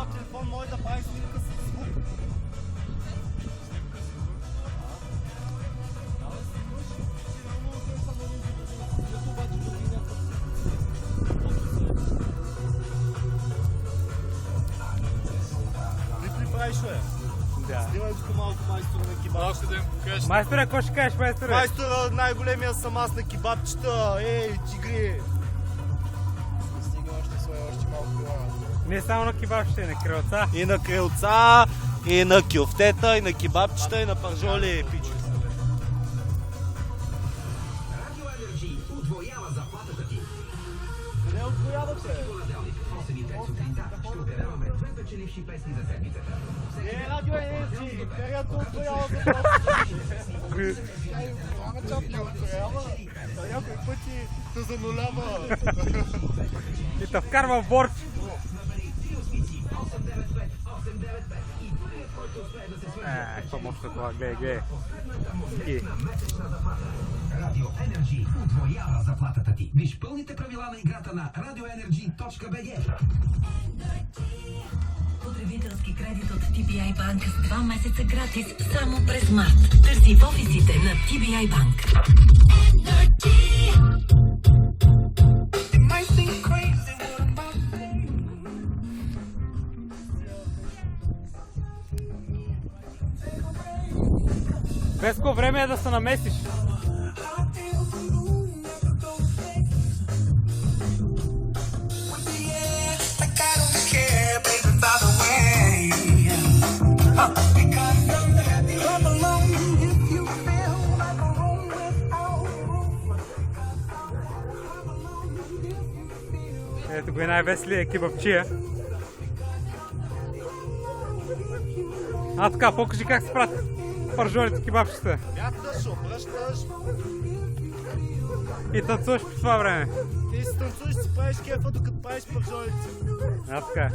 този телефон може да прави снимка с звук. Ли правиш, бе? Да. Снимай тук малко майстора на кебаб. Малко да им покажеш. Майсторе, какво ще кажеш, майсторе? Майстора, най-големия съм аз на кебабчета. Ей, тигри! Стига още малко. Не само на кебабчета, на крилца. И на крилца, и на кюфтета, и на кебабчета, и на пържоли, пичо. Радио Енерджи удвоява заплатата ти. Къде отбоявате? Понеделник, 8 и 5 сутринта ще обявяваме две печеливши песни за седмицата. Не, Радио Енерджи, периото отбоява заплатата. Някой пъти те занулява. И те вкарва в борт. Какво може такова, гледай. Радио Енерджи удвоява заплатата ти. Виж пълните правила на играта на radioenergy.bg. Потребителски кредит от TBI Bank с 2 месеца гратис само през март. Търси в офисите на TBI Bank. Веско, време е да се намесиш. Ето го е най-веселия кебабчия. А така, покажи как се правят пържолите кебабчета. Мяташ, обръщаш. И танцуваш по това време. Ти си танцуваш, си правиш кефа, докато правиш пържолите. А така.